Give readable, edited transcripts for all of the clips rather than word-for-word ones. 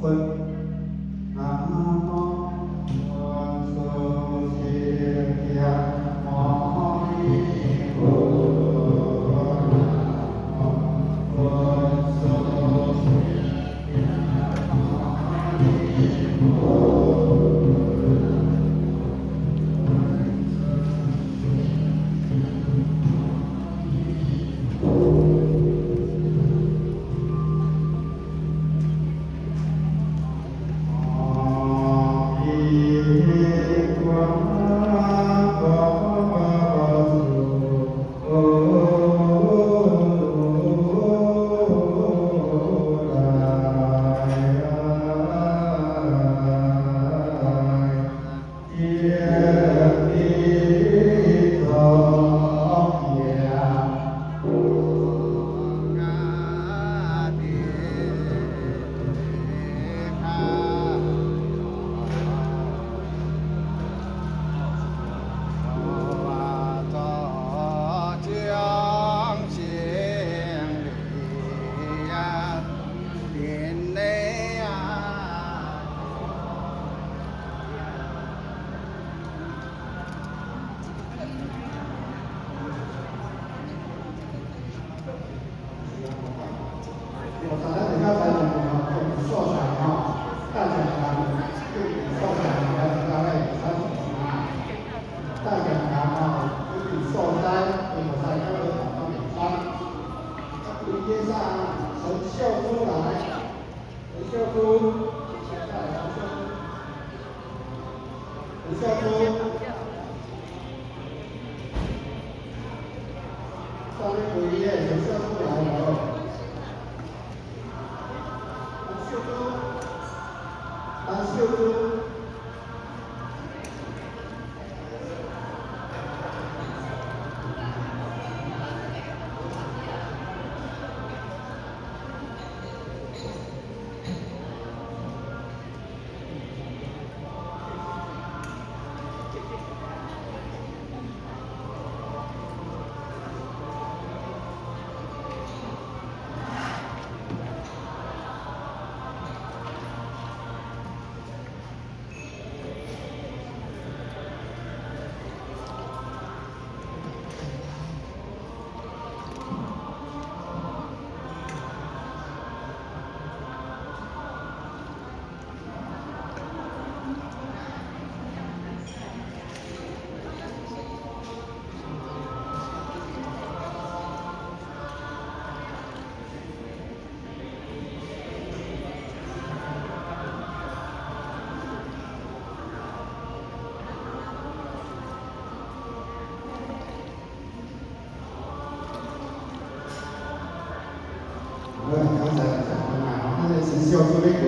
Phật. Nam mô Phật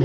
Di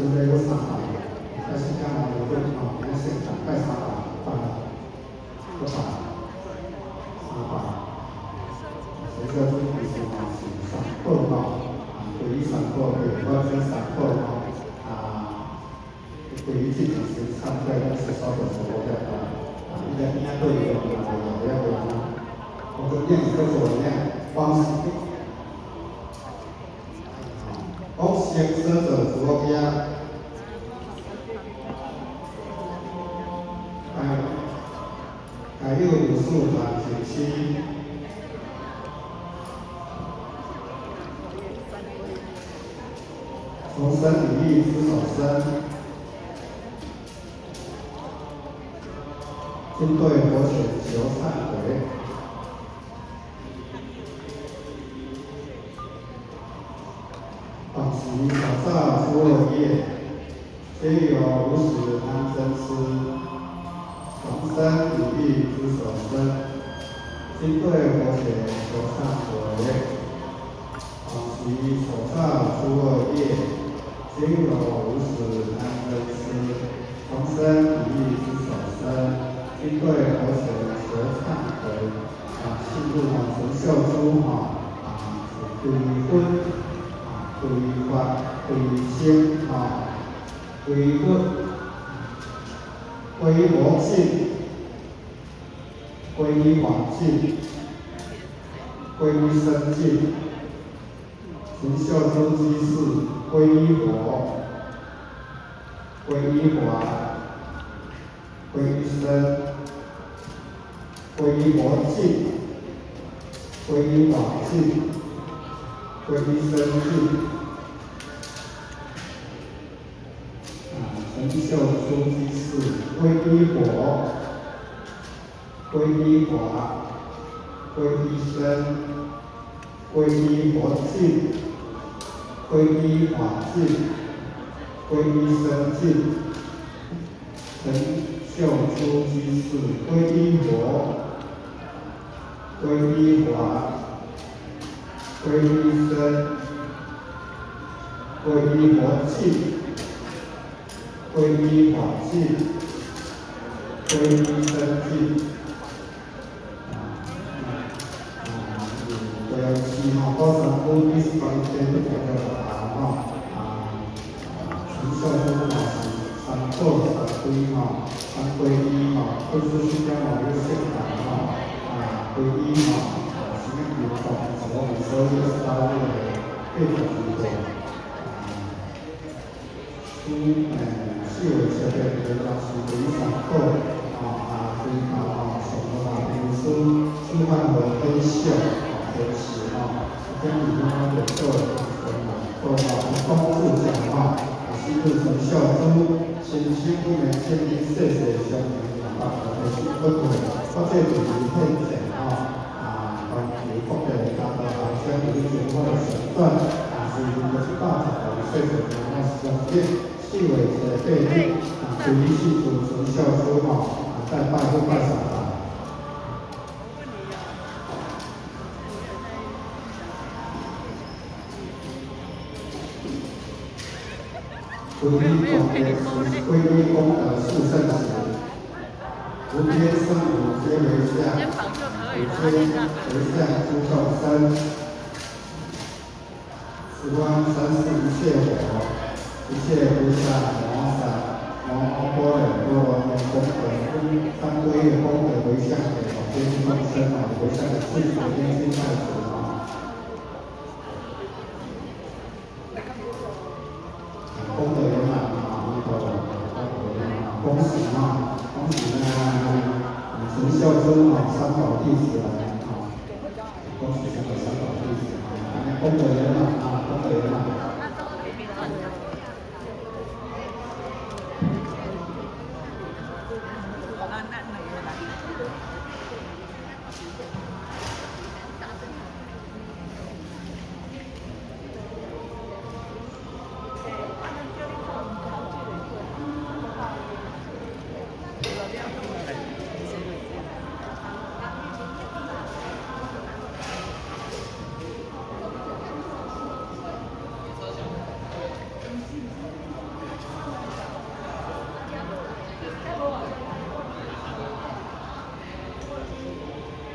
准备有3把，在新疆网友会在现场带3把，放了2把、3把，随着主题是上课对于上课对我先上课对于这件事上课是稍等时候的应该对的，我们练这个方式。先生的左边，还有武术团体期，从身体力扶手身，军队活水球忏悔。往昔早上初2夜，皆有如实安真师，重生以力之所生，今对活血求忏悔。往昔早上初2夜，皆有如实安真师，重生以力之所生，今对活血求忏悔。信入纯秀珠归婚。归法、归仙归佛、归魔性、归于法性、归于生性，纯秀珠居士归于佛、归于法、归于生、归于魔性、归于法性、归于生性。纯秀珠居士归于佛，归于法，归于生，归于佛性，归于法性，归于生性。纯秀珠居士归于佛，归于法，归于生，归于佛性。归于法性，归于生性。高山公第4章节不讲的纯秀珠3课3归一就是新疆网络现场归一实际活动，我们说这个单位非常多。市委设备的当时的一场课比如说示范和分校学习跟你刚刚的课丰富讲是日纯秀珠先不能建立谢谢相是不对，或者是配件关于福的相对节目的手段是一个大场的谢谢相对。市委设备属于系统纯秀珠在拜会拜赏皈依功德速胜时，无边圣母皆为相，为相诸众生，十方三世一切我。一切菩萨摩诃多罗尼功德3归的功德回向给广天众生回向给世俗天心太子功德圆满恭喜纯秀珠3宝弟子